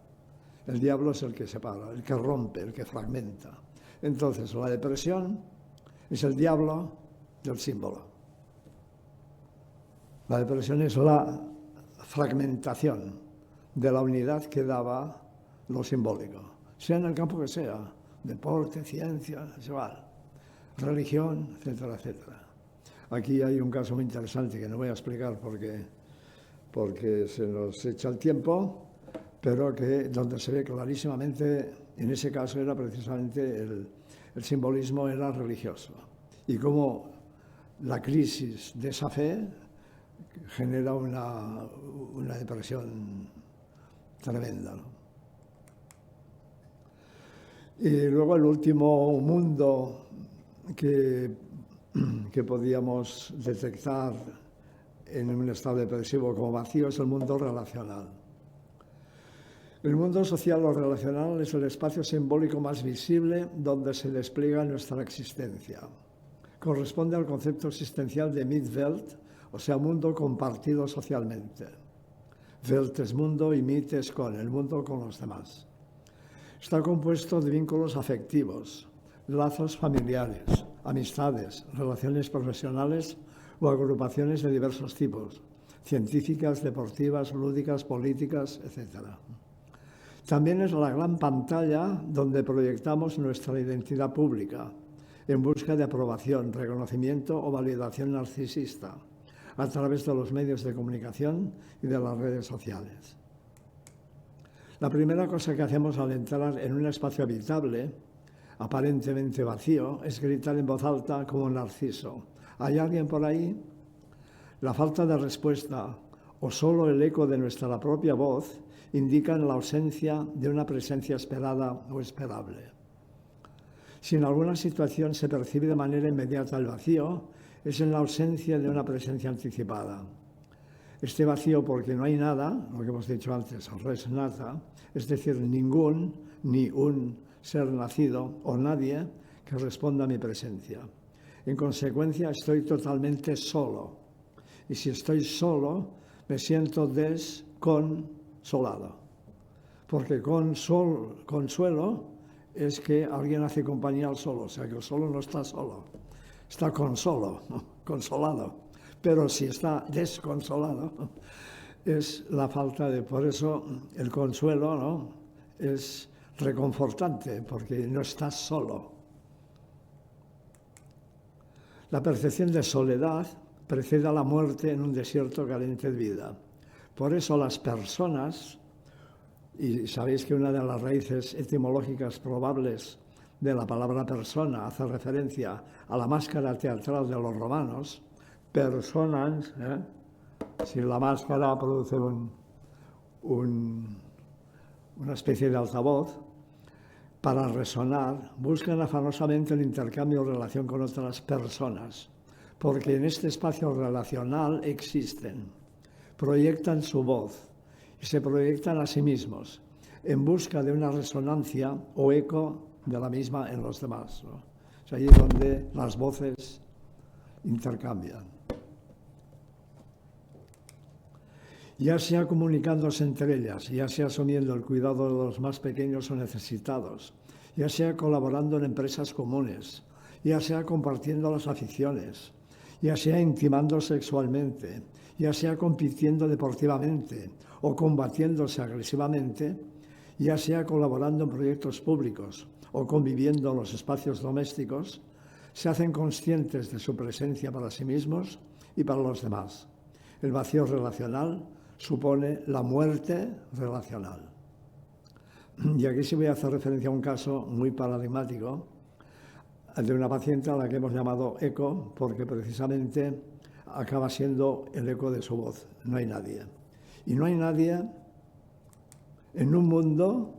El diablo es el que separa, el que rompe, el que fragmenta. Entonces, la depresión es el diablo del símbolo. La depresión es la fragmentación de la unidad que daba lo simbólico, sea en el campo que sea, deporte, ciencia, religión, etcétera, etcétera. Aquí hay un caso muy interesante que no voy a explicar porque se nos echa el tiempo, pero que donde se ve clarísimamente, en ese caso era precisamente el simbolismo era religioso. Y cómo la crisis de esa fe genera una depresión tremenda, ¿no? Y luego el último mundo que podíamos detectar en un estado depresivo como vacío es el mundo relacional. El mundo social o relacional es el espacio simbólico más visible donde se despliega nuestra existencia. Corresponde al concepto existencial de Mitwelt, o sea, mundo compartido socialmente. Welt es mundo y Mit es el mundo con los demás. Está compuesto de vínculos afectivos, lazos familiares, amistades, relaciones profesionales o agrupaciones de diversos tipos, científicas, deportivas, lúdicas, políticas, etc. También es la gran pantalla donde proyectamos nuestra identidad pública en busca de aprobación, reconocimiento o validación narcisista a través de los medios de comunicación y de las redes sociales. La primera cosa que hacemos al entrar en un espacio habitable, aparentemente vacío, es gritar en voz alta como Narciso: ¿hay alguien por ahí? La falta de respuesta o solo el eco de nuestra propia voz indican la ausencia de una presencia esperada o esperable. Si en alguna situación se percibe de manera inmediata el vacío, es en la ausencia de una presencia anticipada. Este vacío porque no hay nada, lo que hemos dicho antes, res nata, es decir, ningún, ni un ser nacido o nadie que responda a mi presencia. En consecuencia, estoy totalmente solo. Y si estoy solo, me siento desconsolado. Porque consuelo es que alguien hace compañía al solo, o sea que el solo no está solo, está consolado. Pero si está desconsolado, es la falta de... Por eso el consuelo, ¿no?, es reconfortante, porque no estás solo. La percepción de soledad precede a la muerte en un desierto carente de vida. Por eso las personas, y sabéis que una de las raíces etimológicas probables de la palabra persona hace referencia a la máscara teatral de los romanos, personas, si la máscara produce una especie de altavoz, para resonar, buscan afanosamente el intercambio o relación con otras personas, porque en este espacio relacional existen, proyectan su voz y se proyectan a sí mismos en busca de una resonancia o eco de la misma en los demás, ¿no? Es ahí donde las voces intercambian. Ya sea comunicándose entre ellas, ya sea asumiendo el cuidado de los más pequeños o necesitados, ya sea colaborando en empresas comunes, ya sea compartiendo las aficiones, ya sea intimando sexualmente, ya sea compitiendo deportivamente o combatiéndose agresivamente, ya sea colaborando en proyectos públicos o conviviendo en los espacios domésticos, se hacen conscientes de su presencia para sí mismos y para los demás. El vacío relacional supone la muerte relacional. Y aquí sí voy a hacer referencia a un caso muy paradigmático de una paciente a la que hemos llamado eco, porque precisamente acaba siendo el eco de su voz. No hay nadie. Y no hay nadie en un mundo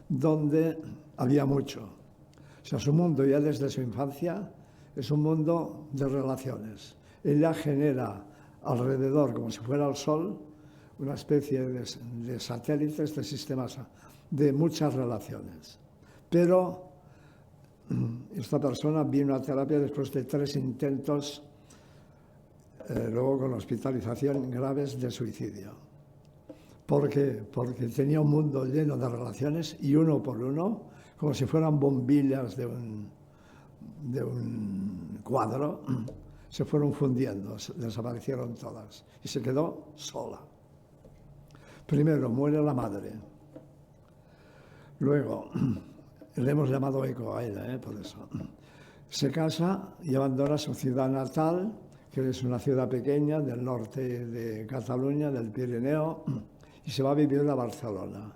donde había mucho. O sea, su mundo ya desde su infancia es un mundo de relaciones. Ella genera alrededor, como si fuera el sol, una especie de satélites, de sistemas, de muchas relaciones. Pero esta persona vino a terapia después de 3 intentos, luego con hospitalización graves de suicidio. ¿Por qué? Porque tenía un mundo lleno de relaciones y uno por uno, como si fueran bombillas de un cuadro, se fueron fundiendo, desaparecieron todas y se quedó sola. Primero muere la madre, luego le hemos llamado Eco a ella, por eso. Se casa y abandona su ciudad natal, que es una ciudad pequeña del norte de Cataluña, del Pirineo, y se va a vivir a Barcelona.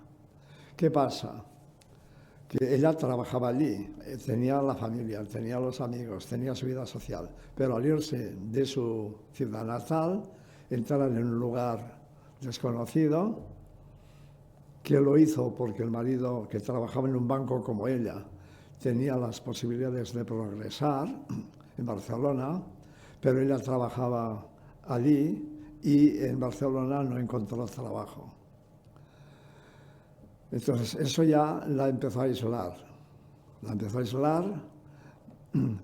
¿Qué pasa? Que ella trabajaba allí, tenía la familia, tenía los amigos, tenía su vida social, pero al irse de su ciudad natal, entrar en un lugar desconocido, que lo hizo porque el marido, que trabajaba en un banco como ella, tenía las posibilidades de progresar en Barcelona, pero ella trabajaba allí y en Barcelona no encontró trabajo. Entonces, eso ya la empezó a aislar. La empezó a aislar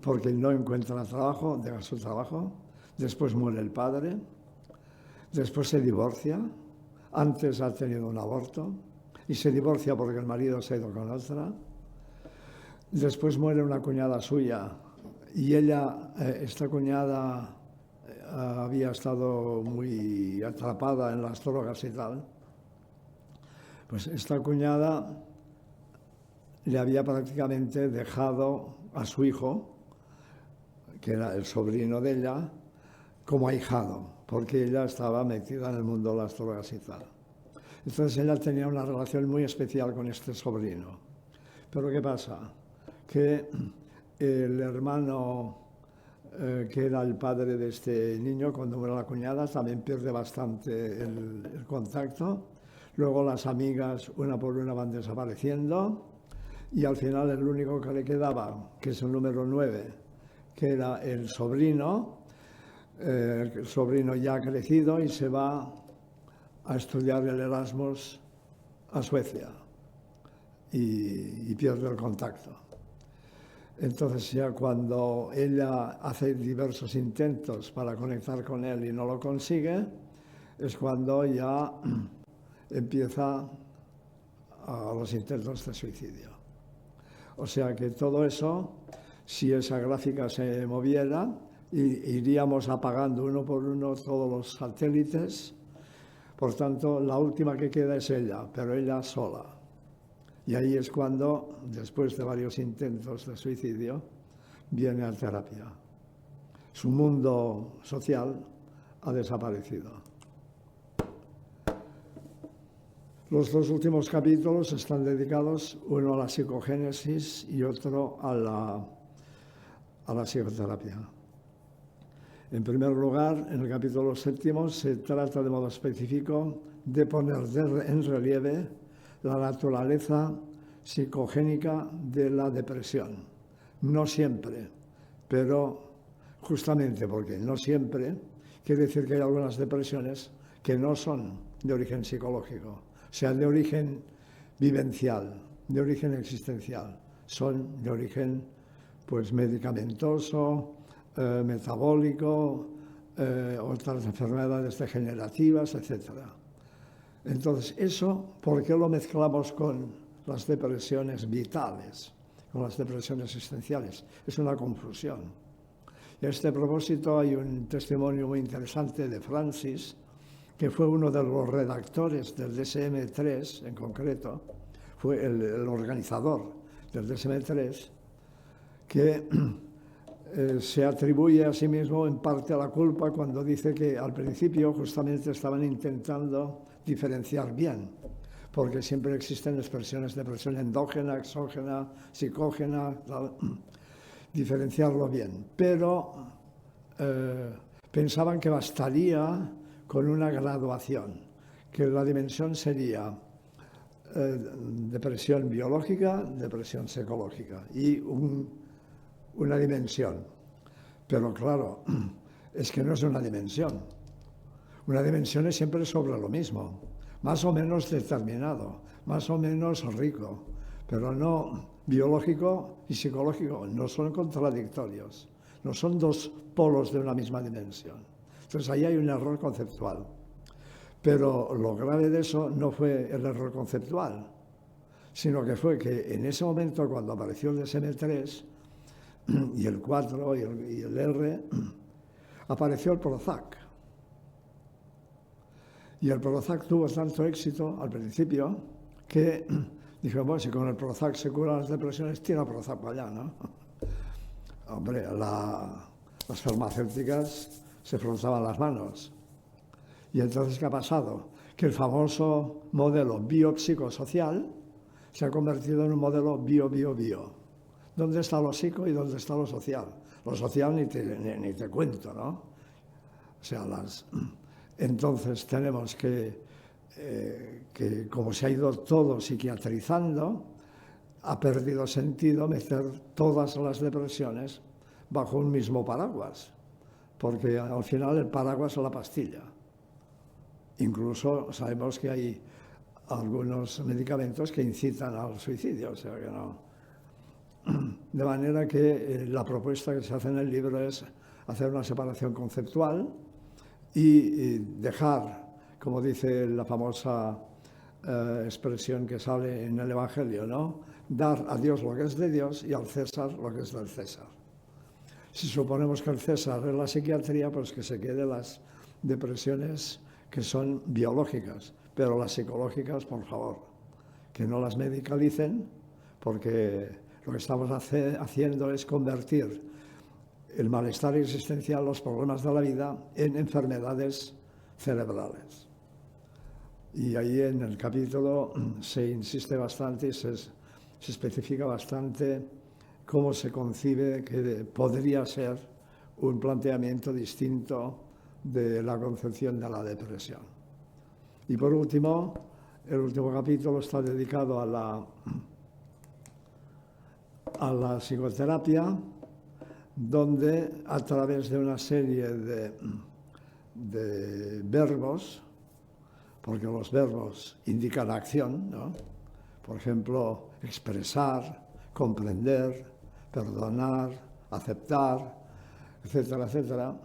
porque no encuentra trabajo, deja su trabajo, después muere el padre, después se divorcia, antes ha tenido un aborto, y se divorcia porque el marido se ha ido con otra. Después muere una cuñada suya, y ella, esta cuñada, había estado muy atrapada en las drogas y tal. Pues esta cuñada le había prácticamente dejado a su hijo, que era el sobrino de ella, como ahijado, porque ella estaba metida en el mundo de las drogas y tal. Entonces ella tenía una relación muy especial con este sobrino. Pero ¿qué pasa? Que el hermano, que era el padre de este niño, cuando muere la cuñada, también pierde bastante el contacto. Luego las amigas, una por una, van desapareciendo y al final el único que le quedaba, que es el número 9, que era el sobrino ya ha crecido y se va a estudiar el Erasmus a Suecia y pierde el contacto. Entonces ya cuando ella hace diversos intentos para conectar con él y no lo consigue, es cuando ya empieza a los intentos de suicidio. O sea que todo eso, si esa gráfica se moviera, iríamos apagando uno por uno todos los satélites. Por tanto, la última que queda es ella, pero ella sola. Y ahí es cuando, después de varios intentos de suicidio, viene a terapia. Su mundo social ha desaparecido. Los 2 últimos capítulos están dedicados, uno a la psicogénesis y otro a la psicoterapia. En primer lugar, en el capítulo 7 se trata de modo específico de poner en relieve la naturaleza psicogénica de la depresión. No siempre, pero justamente porque no siempre, quiere decir que hay algunas depresiones que no son de origen psicológico, o sea, de origen vivencial, de origen existencial, son de origen pues medicamentoso, metabólico, otras enfermedades degenerativas, etc. Entonces, eso, ¿por qué lo mezclamos con las depresiones vitales, con las depresiones existenciales? Es una confusión. Y a este propósito hay un testimonio muy interesante de Francis, que fue uno de los redactores del DSM-3 en concreto, fue el organizador del DSM-3, que se atribuye a sí mismo en parte a la culpa cuando dice que al principio justamente estaban intentando diferenciar bien, porque siempre existen expresiones de depresión endógena, exógena, psicógena, diferenciarlo bien. Pero pensaban que bastaría con una graduación, que la dimensión sería depresión biológica, depresión psicológica y una dimensión. Pero claro, es que no es una dimensión. Una dimensión es siempre sobre lo mismo, más o menos determinado, más o menos rico, pero no biológico y psicológico, no son contradictorios, no son dos polos de una misma dimensión. Entonces ahí hay un error conceptual. Pero lo grave de eso no fue el error conceptual, sino que fue que en ese momento, cuando apareció el DSM-3 y el 4 y el R, apareció el Prozac. Y el Prozac tuvo tanto éxito al principio que dije, bueno, si con el Prozac se curan las depresiones, tira Prozac para allá, ¿no? Hombre, las farmacéuticas se frotaban las manos. Y entonces, ¿qué ha pasado? Que el famoso modelo biopsicosocial se ha convertido en un modelo bio-bio-bio. ¿Dónde está lo psico y dónde está lo social? Lo social ni te cuento, ¿no? O sea, entonces tenemos que, como se ha ido todo psiquiatrizando, ha perdido sentido meter todas las depresiones bajo un mismo paraguas, porque al final el paraguas es la pastilla. Incluso sabemos que hay algunos medicamentos que incitan al suicidio, o sea que no. De manera que la propuesta que se hace en el libro es hacer una separación conceptual y dejar, como dice la famosa expresión que sale en el Evangelio, ¿no? Dar a Dios lo que es de Dios y al César lo que es del César. Si suponemos que el César es la psiquiatría, pues que se quede las depresiones que son biológicas, pero las psicológicas, por favor, que no las medicalicen, porque lo que estamos haciendo es convertir el malestar existencial, los problemas de la vida, en enfermedades cerebrales. Y ahí en el capítulo se insiste bastante y se especifica bastante cómo se concibe que podría ser un planteamiento distinto de la concepción de la depresión. Y por último, el último capítulo está dedicado a la psicoterapia, donde a través de una serie de verbos, porque los verbos indican acción, ¿no? Por ejemplo, expresar, comprender, perdonar, aceptar, etcétera, etcétera.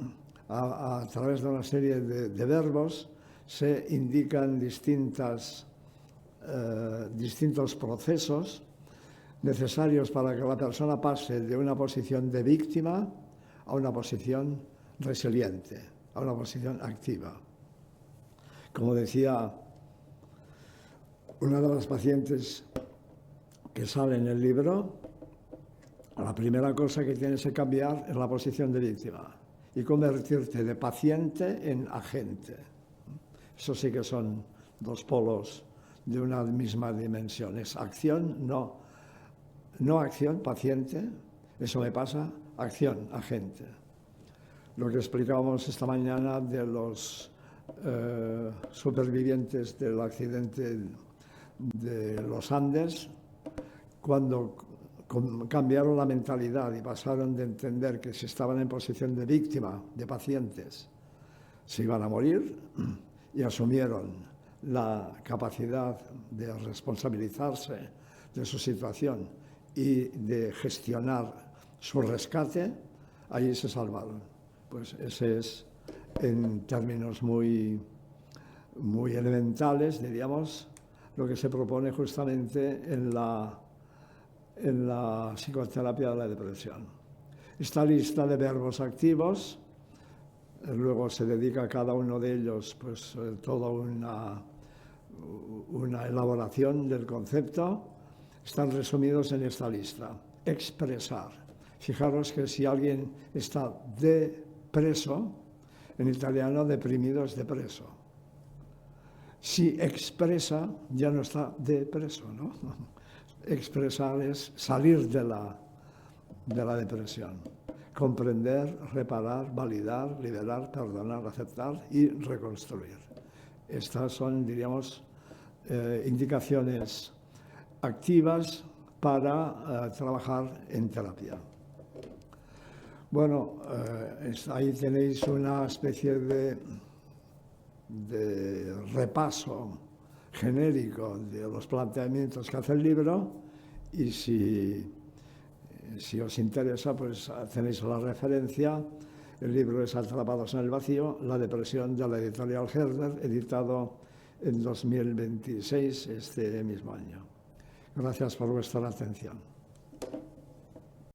A través de una serie de verbos se indican distintos procesos necesarios para que la persona pase de una posición de víctima a una posición resiliente, a una posición activa. Como decía una de las pacientes que sale en el libro, la primera cosa que tienes que cambiar es la posición de víctima y convertirte de paciente en agente. Eso sí que son dos polos de una misma dimensión. Es acción, no acción, paciente, eso me pasa, acción, agente. Lo que explicábamos esta mañana de los supervivientes del accidente de los Andes, cuando cambiaron la mentalidad y pasaron de entender que si estaban en posición de víctima, de pacientes, se iban a morir, y asumieron la capacidad de responsabilizarse de su situación y de gestionar su rescate, allí se salvaron. Pues ese es, en términos muy elementales, diríamos, lo que se propone justamente en la psicoterapia de la depresión. Esta lista de verbos activos, luego se dedica a cada uno de ellos pues toda una elaboración del concepto, están resumidos en esta lista. Expresar. Fijaros que si alguien está depreso, en italiano deprimido es depreso. Si expresa, ya no está depreso, ¿no? Expresar es salir de la depresión. Comprender, reparar, validar, liberar, perdonar, aceptar y reconstruir. Estas son, diríamos, indicaciones activas para trabajar en terapia. Bueno, ahí tenéis una especie de repaso genérico de los planteamientos que hace el libro y si os interesa, pues tenéis la referencia. El libro es Atrapados en el vacío, la depresión, de la editorial Herder, editado en 2026, este mismo año. Gracias por vuestra atención.